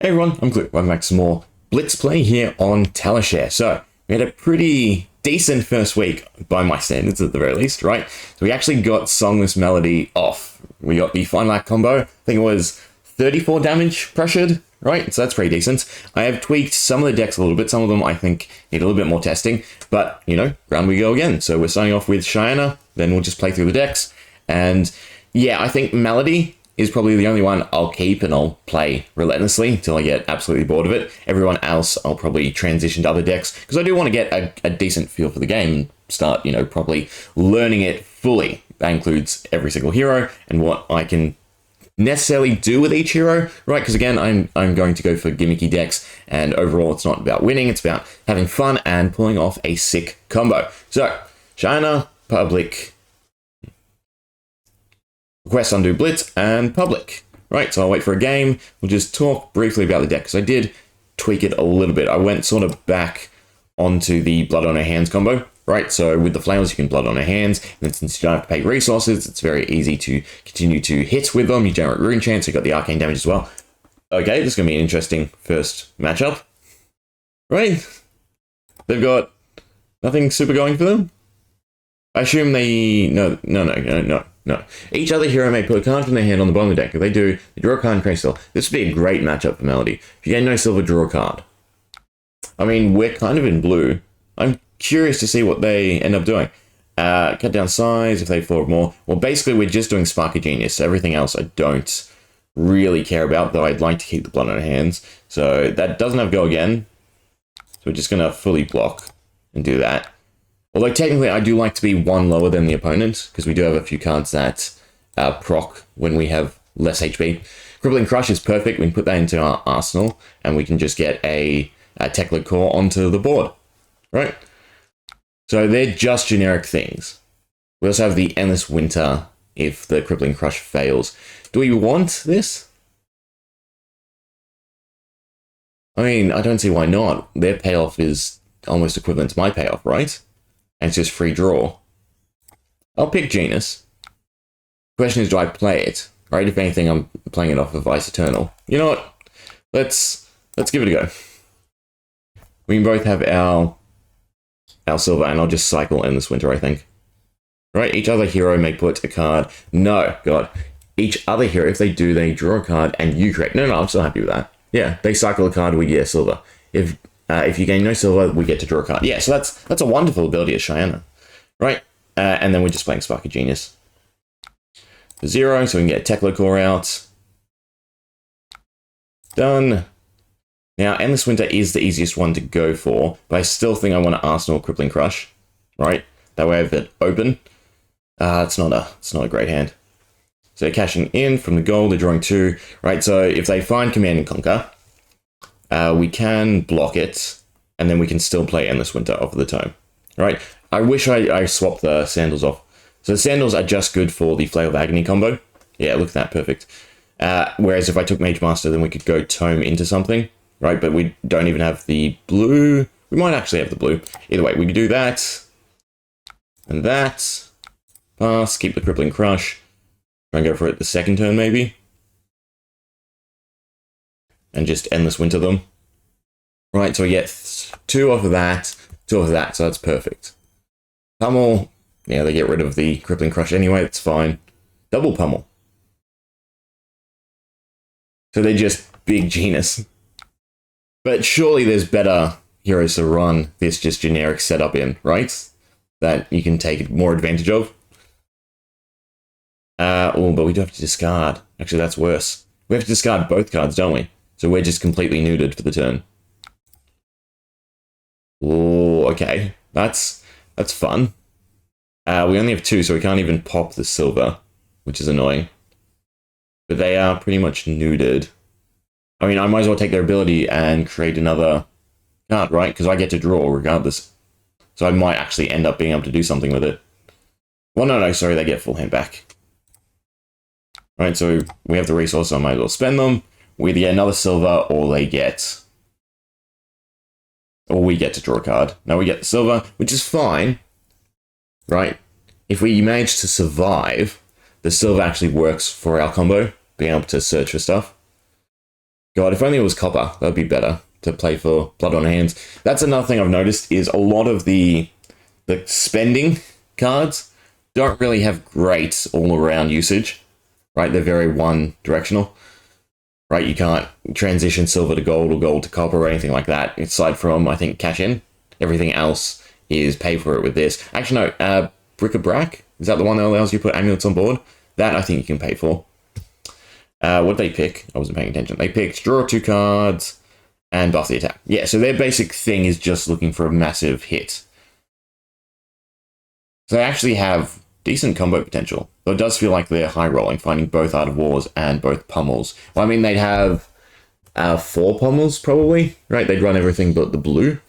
Hey everyone, I'm Clip. Welcome back to some more Blitz play here on Talishar. So, we had a pretty decent first week, by my standards at the very least, right? So we actually got Songless Melody off. We got the final act combo. I think it was 34 damage pressured, right? So that's pretty decent. I have tweaked some of the decks a little bit. Some of them I think need a little bit more testing. But, you know, round we go again. So we're starting off with Shiyana, then we'll just play through the decks. And yeah, I think Melody is probably the only one I'll keep and I'll play relentlessly until I get absolutely bored of it. Everyone else I'll probably transition to other decks because I do want to get a decent feel for the game and start, you know, probably learning it fully. That includes every single hero and what I can necessarily do with each hero, right? Because again, I'm going to go for gimmicky decks, and overall it's not about winning, it's about having fun and pulling off a sick combo. So, Shiyana, public, request undo Blitz, and public. Right, so I'll wait for a game. We'll just talk briefly about the deck, because I did tweak it a little bit. I went sort of back onto the Blood on Her Hands combo, right? So with the flails, you can Blood on Her Hands, and since you don't have to pay resources, it's very easy to continue to hit with them. You generate rune chance, you got the arcane damage as well. Okay, this is going to be an interesting first matchup. Right? They've got nothing super going for them. I assume they... No. Each other hero may put a card from their hand on the bottom of the deck. If they do, they draw a card and create silver. This would be a great matchup for Melody. If you gain no silver, draw a card. I mean, we're kind of in blue. I'm curious to see what they end up doing. Cut down size if they forward more. Well, basically, we're just doing Spark of Genius. Everything else I don't really care about, though I'd like to keep the Blood on Her Hands. So that doesn't have go again. So we're just going to fully block and do that. Although technically I do like to be one lower than the opponent, because we do have a few cards that proc when we have less HP. Crippling Crush is perfect. We can put that into our arsenal, and we can just get a Teklo core onto the board, right? So they're just generic things. We also have the Endless Winter if the Crippling Crush fails. Do we want this? I mean, I don't see why not. Their payoff is almost equivalent to my payoff, right? And it's just free draw. I'll pick Genis. Question is, do I play it? Right? If anything, I'm playing it off of Ice Eternal. You know what? Let's give it a go. We can both have our silver, and I'll just cycle Endless Winter, I think. Right? Each other hero may put a card. No, God. Each other hero, if they do, they draw a card, and you create. No, I'm still happy with that. Yeah, they cycle a card, we get a silver. If you gain no silver, we get to draw a card. Yeah, so that's a wonderful ability of Shiyana, right? And then we're just playing Spark of Genius for 0, so we can get a Teklo core out. Done. Now, Endless Winter is the easiest one to go for, but I still think I want to Arsenal Crippling Crush, right? That way I have it open. It's not a great hand. So cashing in from the gold, they're drawing 2, right? So if they find Command and Conquer, we can block it, and then we can still play Endless Winter off of the turn. Right? I wish I swapped the Sandals off. So the Sandals are just good for the Flail of Agony combo. Yeah, look at that, perfect. Whereas if I took Mage Master, then we could go Tome into something, right? But we don't even have the blue. We might actually have the blue. Either way, we could do that, and that. Pass, keep the Crippling Crush. Try and go for it the second turn, maybe. And just Endless Winter them. Right, so we get 2 off of that, 2 off of that, so that's perfect. Pummel, yeah, they get rid of the Crippling Crush anyway, that's fine. Double Pummel. So they're just big Genis. But surely there's better heroes to run this just generic setup in, right? That you can take more advantage of. Oh, but we do have to discard. Actually, that's worse. We have to discard both cards, don't we? So we're just completely neutered for the turn. Oh, okay. That's fun. We only have 2, so we can't even pop the silver, which is annoying. But they are pretty much neutered. I mean, I might as well take their ability and create another card, right? Because I get to draw regardless. So I might actually end up being able to do something with it. Well, no, sorry, they get full hand back. Right, so we have the resource, so I might as well spend them. We either get another silver, or we get to draw a card. Now we get the silver, which is fine, right? If we manage to survive, the silver actually works for our combo, being able to search for stuff. God, if only it was copper, that'd be better to play for Blood on Hands. That's another thing I've noticed is a lot of the spending cards don't really have great all-around usage, right? They're very one-directional, right? You can't transition silver to gold or gold to copper or anything like that, aside from, I think, cash in. Everything else is pay for it with this. Actually, no, bric-a-brac? Is that the one that allows you to put amulets on board? That I think you can pay for. What did they pick? I wasn't paying attention. They picked draw 2 cards and buff the attack. Yeah, so their basic thing is just looking for a massive hit. So they actually have decent combo potential. Though it does feel like they're high rolling, finding both Art of Wars and both pummels. Well, I mean, they'd have 4 pummels probably, right? They'd run everything but the blue.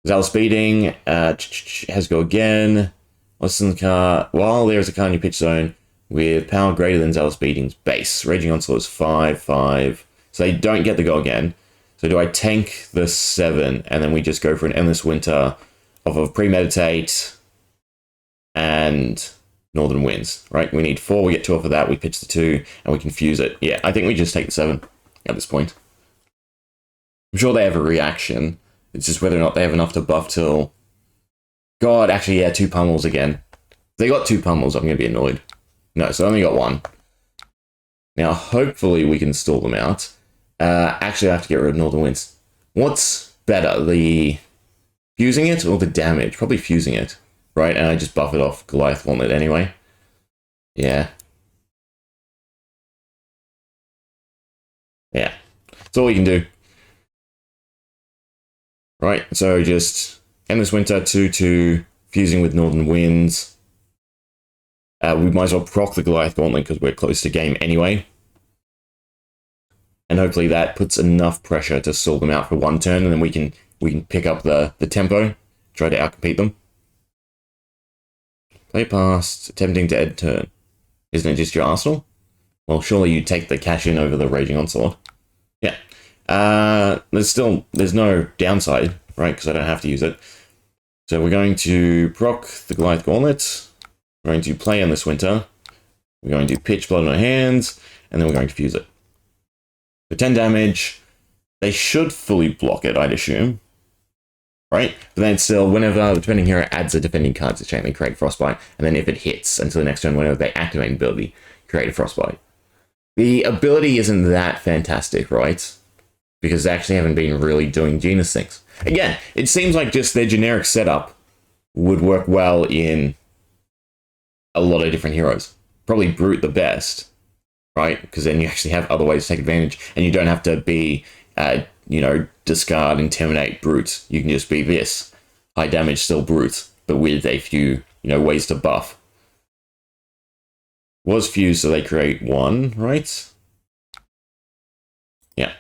Zal Speeding has go again. Listen the card. While there is a card in your pitch zone with power greater than Zal Speeding's base. Raging Onslaught is 5/5. So they don't get the go again. So do I tank the 7 and then we just go for an Endless Winter off of Premeditate and Northern Winds, right? We need 4, we get 2 off of that, we pitch the 2 and we can fuse it. Yeah, I think we just take the 7 at this point. I'm sure they have a reaction. It's just whether or not they have enough to buff till... God, actually, yeah, 2 pummels again. If they got 2 pummels, I'm going to be annoyed. No, so I only got 1. Now, hopefully we can stall them out. Actually, I have to get rid of Northern Winds. What's better, the fusing it or the damage? Probably fusing it, right? And I just buff it off Goliath Gauntlet anyway. Yeah. Yeah. That's all we can do. Right, so just Endless Winter, 2/2, fusing with Northern Winds. We might as well proc the Goliath Gauntlet because we're close to game anyway. And hopefully that puts enough pressure to stall them out for 1 turn, and then we can pick up the tempo, try to outcompete them. Play past, attempting to end turn. Isn't it just your arsenal? Well, surely you take the cash in over the Raging Onslaught. Yeah. There's no downside, right? Because I don't have to use it. So we're going to proc the Goliath Gauntlet. We're going to play Endless Winter. We're going to pitch Blood on our hands, and then we're going to fuse it. For 10 damage, they should fully block it, I'd assume. Right? But then still, whenever the defending hero adds a defending card to chain, they create Frostbite, and then if it hits until the next turn, whenever they activate an ability, create a Frostbite. The ability isn't that fantastic, right? Because they actually haven't been really doing Genis things. Again, it seems like just their generic setup would work well in a lot of different heroes. Probably Brute the best, right? Because then you actually have other ways to take advantage, and you don't have to be, discard, intimidate, Brute. You can just be this. High damage, still Brute, but with a few, ways to buff. Was fused, so they create 1, right? Yeah.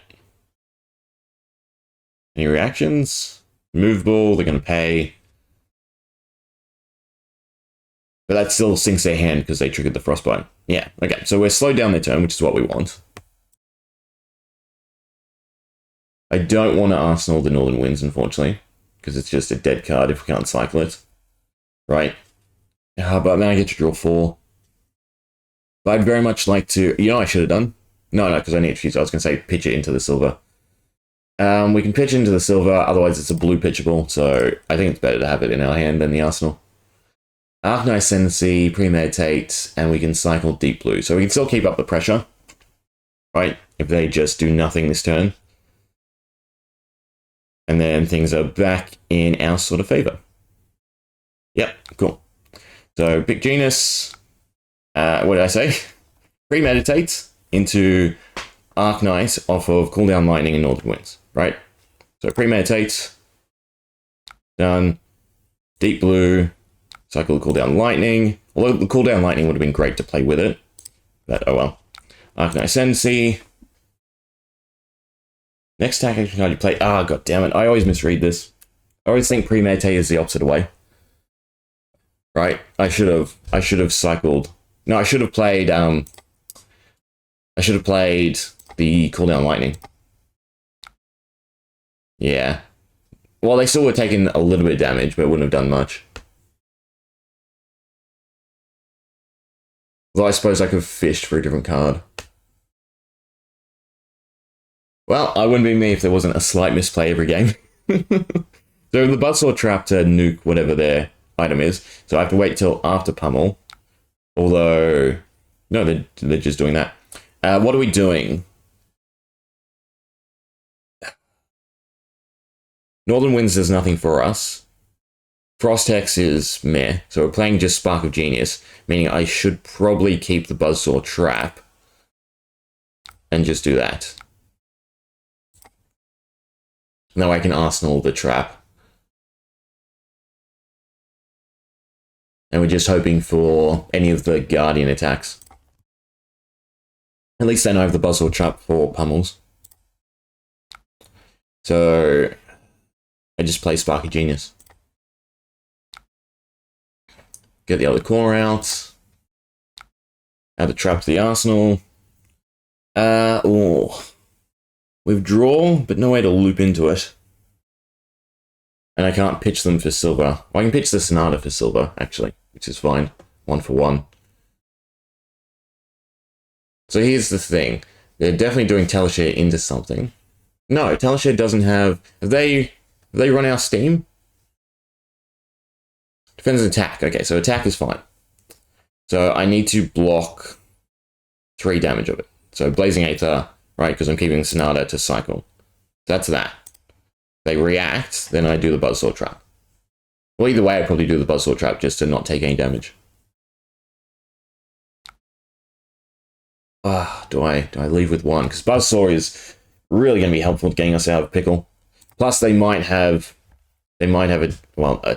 Any reactions? Movable, they're going to pay. But that still sinks their hand because they triggered the Frostbite. Yeah, okay, so we're slowed down their turn, which is what we want. I don't want to Arsenal the Northern Winds, unfortunately, because it's just a dead card if we can't cycle it. Right? But then I get to draw 4. But I'd very much like to... I should have done? No, because I need to fuse. I was going to say pitch it into the silver. We can pitch into the silver, otherwise it's a blue pitchable, so I think it's better to have it in our hand than the Arsenal. Arknight Ascendancy, Premeditate, and we can cycle Deep Blue. So we can still keep up the pressure, right? If they just do nothing this turn. And then things are back in our sort of favor. Yep, cool. So pick Genis. What did I say? Premeditate into Arknight off of Cooldown Lightning and Northern Winds, right? So Premeditate. Done. Deep Blue. Cycle the Cooldown Lightning. Although the Cooldown Lightning would have been great to play with it. But oh well. Arknight Ascendancy. Next attack action card you play. Ah, god damn it. I always misread this. I always think Premeditate is the opposite way. Right? I should have cycled. No, I should have played the Cooldown Lightning. Yeah. Well, they still would have taken a little bit of damage, but it wouldn't have done much. Although I suppose I could have fished for a different card. Well, I wouldn't be me if there wasn't a slight misplay every game. So the Buzzsaw trap to nuke whatever their item is. So I have to wait till after pummel. Although, no, they're just doing that. What are we doing? Northern Winds does nothing for us. Frost-Hex is meh. So we're playing just Spark of Genius, meaning I should probably keep the Buzzsaw trap and just do that. Now I can Arsenal the trap. And we're just hoping for any of the Guardian attacks. At least then I have the Buzzsaw trap for pummels. So I just play Sparky Genius. Get the other core out. Add the trap to the arsenal. Withdraw, but no way to loop into it. And I can't pitch them for silver. Well, I can pitch the Sonata for silver, actually, which is fine. 1 for 1. So here's the thing. They're definitely doing Talishar into something. No, Talishar doesn't have... Have they run out of steam? Defense and attack. Okay, so attack is fine. So I need to block 3 damage of it. So Blazing Aether, right, because I'm keeping Sonata to cycle. That's that. They react, then I do the Buzzsaw trap. Well, either way, I probably do the Buzzsaw trap just to not take any damage. Do I leave with 1? Because Buzzsaw is really going to be helpful in getting us out of pickle. Plus, they might have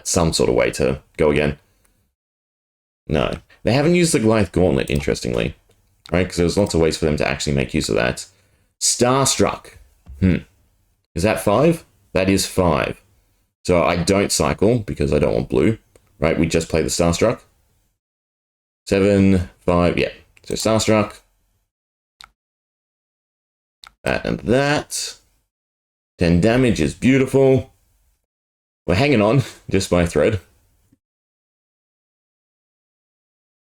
some sort of way to go again. No, they haven't used the Goliath Gauntlet, interestingly, right? Because there's lots of ways for them to actually make use of that. Starstruck. Is that 5? That is 5. So I don't cycle because I don't want blue, right? We just play the Starstruck. 7, 5, yeah. So Starstruck. That and that. 10 damage is beautiful. We're hanging on just by a thread.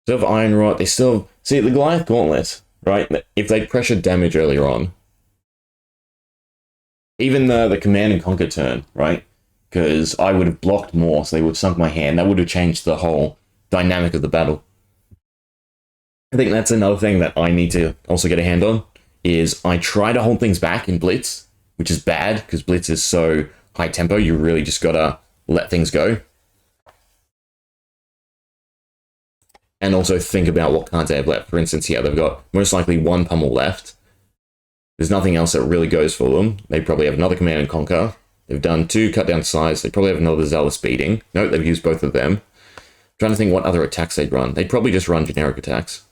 Still have Iron Rot. They still... See, the Goliath Gauntlet, right? If they pressured damage earlier on, even the Command and Conquer turn, right? Because I would have blocked more, so they would have sunk my hand. That would have changed the whole dynamic of the battle. I think that's another thing that I need to also get a hand on, is I try to hold things back in Blitz, which is bad, because Blitz is so high tempo, you really just gotta let things go. And also think about what cards they have left. For instance, here, they've got most likely 1 pummel left. There's nothing else that really goes for them. They probably have another Command and Conquer. They've done 2 cut down size. They probably have another Zealous Beating. No, they've used both of them. I'm trying to think what other attacks they'd run. They'd probably just run generic attacks.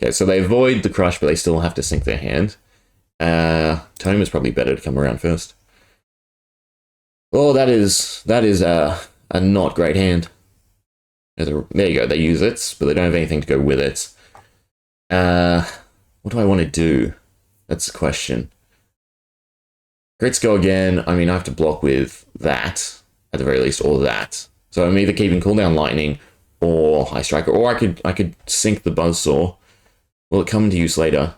Okay, so they avoid the crush, but they still have to sink their hand. Tome is probably better to come around first. Oh, that is a not great hand. There you go, they use it, but they don't have anything to go with it. What do I want to do? That's the question. Crits go again. I mean, I have to block with that, at the very least, or that. So I'm either keeping cooldown lightning or high striker, or I could sink the Buzzsaw. Will it come into use later?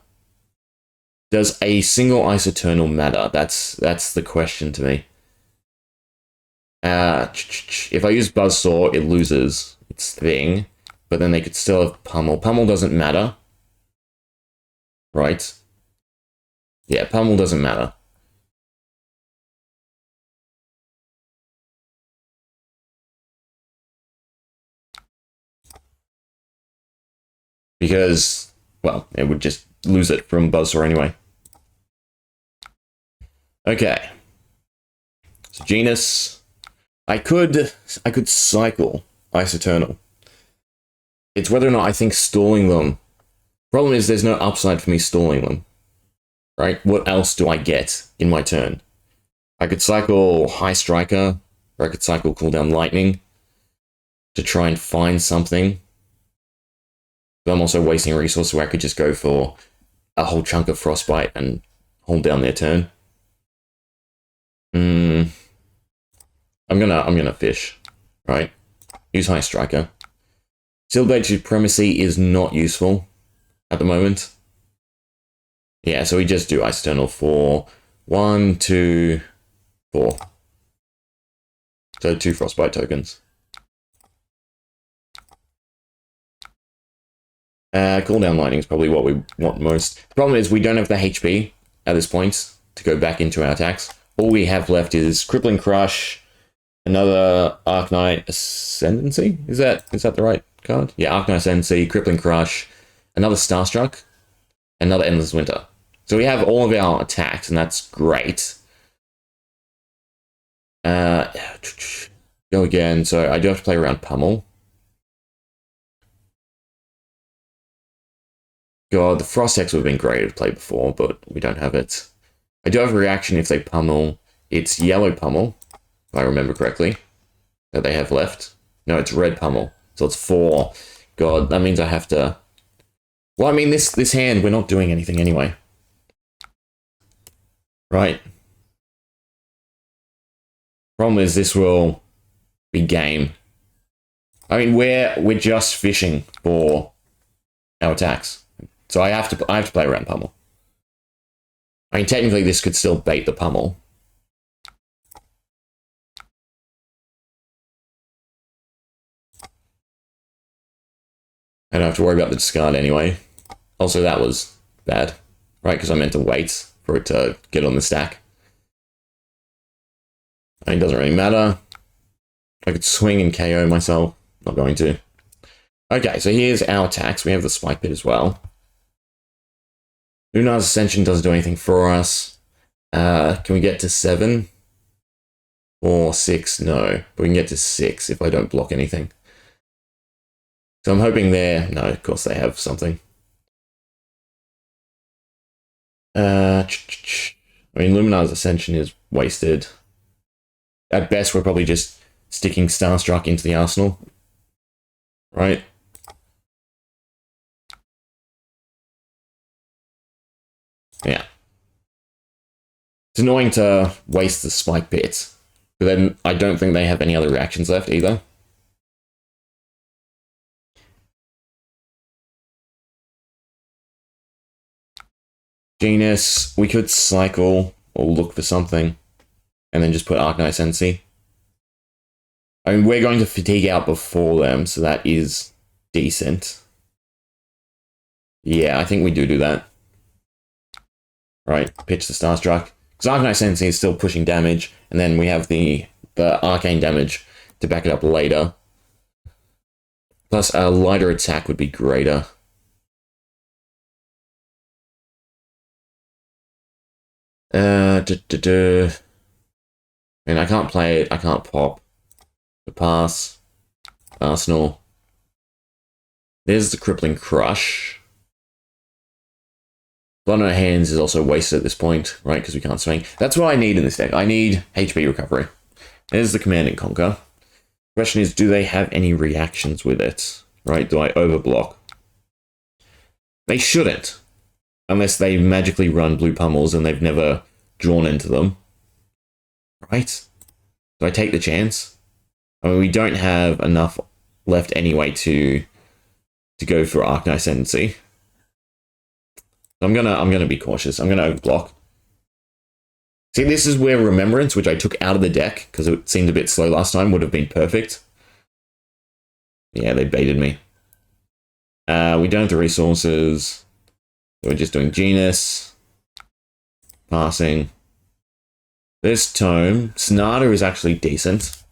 Does a single Ice Eternal matter? That's the question to me. If I use Buzzsaw, it loses its thing, but then they could still have Pummel. Pummel doesn't matter. Right? Yeah, Pummel doesn't matter. Because, well, it would just lose it from Buzzsaw anyway. Okay. So Genis. I could cycle Ice Eternal. It's whether or not I think stalling them. Problem is there's no upside for me stalling them. Right? What else do I get in my turn? I could cycle High Striker, or I could cycle Cooldown Lightning to try and find something. But I'm also wasting resources where I could just go for a whole chunk of Frostbite and hold down their turn. I'm gonna fish, right? Use High Striker. Sealed Blade Supremacy is not useful at the moment. Yeah, so we just do Ice Eternal for 1, 2, 4. So 2 Frostbite tokens. Cooldown Lightning is probably what we want most. The problem is we don't have the HP at this point to go back into our attacks. All we have left is Crippling Crush, another Arknight Ascendancy. Is that the right card? Yeah, Arknight Ascendancy, Crippling Crush, another Starstruck, another Endless Winter. So we have all of our attacks, and that's great. Go again. So I do have to play around Pummel. God, the Frost Hex would have been great to play before, but we don't have it. I do have a reaction if they pummel. It's yellow pummel, if I remember correctly, that they have left. No, it's red pummel. So it's 4. God, that means I have to... Well, I mean, this hand, we're not doing anything anyway. Right. Problem is, this will be game. I mean, we're just fishing for our attacks. So I have to play around pummel. I mean, technically, this could still bait the pummel. I don't have to worry about the discard anyway. Also, that was bad, right? Because I meant to wait for it to get on the stack. I mean, it doesn't really matter. I could swing and KO myself. Not going to. Okay, so here's our attacks. We have the Spike Pit as well. Lunar's Ascension doesn't do anything for us. Can we get to 7? Or 6? No. But we can get to 6 if I don't block anything. So I'm hoping they're... No, of course they have something. I mean, Luminar's Ascension is wasted. At best, we're probably just sticking Starstruck into the arsenal. Right? Yeah. It's annoying to waste the Spike Pit, but then I don't think they have any other reactions left either. Genis, we could cycle or look for something, and then just put Arknight Sensi. I mean, we're going to fatigue out before them, so that is decent. Yeah, I think we do that. Right, pitch the Starstruck. Because Arknight Sensi is still pushing damage, and then we have the arcane damage to back it up later. Plus, a lighter attack would be greater. I mean, I can't play it. I can't pop. The pass. Arsenal. There's the Crippling Crush. Blood on our hands is also wasted at this point, right? Because we can't swing. That's what I need in this deck. I need HP recovery. There's the Command and Conquer. Question is, do they have any reactions with it? Right? Do I overblock? They shouldn't. Unless they magically run blue pummels and they've never drawn into them. Right? Do I take the chance? I mean, we don't have enough left anyway to go for Arknight Ascendancy. I'm gonna be cautious. I'm gonna overblock. See, this is where Remembrance, which I took out of the deck because it seemed a bit slow last time, would have been perfect. Yeah, they baited me. We don't have the resources. So we're just doing Genis. Passing. This Tome. Sonata is actually decent,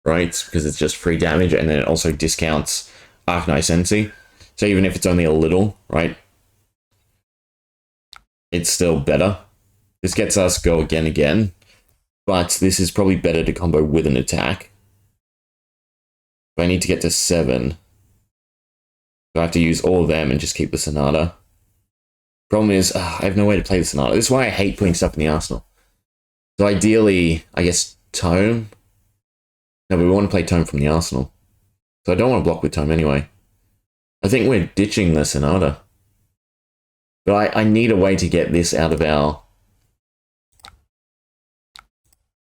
right? Because it's just free damage, and then it also discounts Arknight Sensi. So even if it's only a little, right? It's still better. This gets us go again. But this is probably better to combo with an attack. But I need to get to 7. So I have to use all of them and just keep the Sonata. Problem is, I have no way to play the Sonata. This is why I hate putting stuff in the arsenal. So ideally, I guess Tome. No, we want to play Tome from the arsenal. So I don't want to block with Tome anyway. I think we're ditching the Sonata. But I need a way to get this out of our...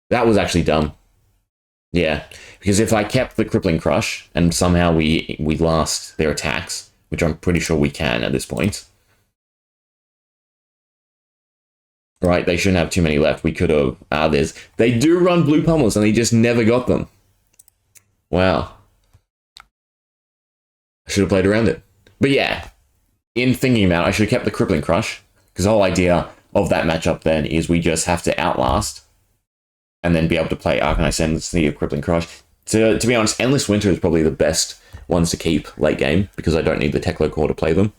That was actually dumb. Yeah, because if I kept the Crippling Crush, and somehow we last their attacks, which I'm pretty sure we can at this point... Right, they shouldn't have too many left. We could have... They do run blue pummels, and they just never got them. Wow. I should have played around it. But yeah, in thinking about it, I should have kept the Crippling Crush, because the whole idea of that matchup then is we just have to outlast and then be able to play Arcanine Ascendancy of Crippling Crush. To be honest, Endless Winter is probably the best ones to keep late game, because I don't need the Teklo core to play them.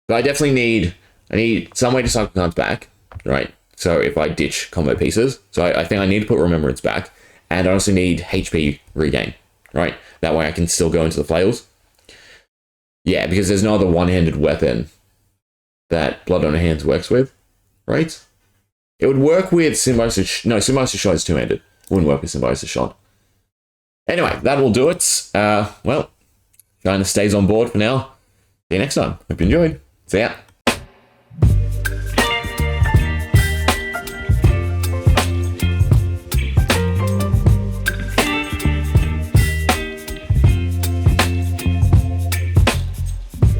But I definitely need... I need some way to cycle cards back, right? So if I ditch combo pieces. So I think I need to put Remembrance back. And I also need HP regain, right? That way I can still go into the flails. Yeah, because there's no other one-handed weapon that Blood on Her Hands works with, right? It would work with Symbiosis... No, Symbiosis Shot is two-handed. Wouldn't work with Symbiosis Shot. Anyway, that will do it. Well, Shiyana stays on board for now. See you next time. Hope you enjoyed. See ya.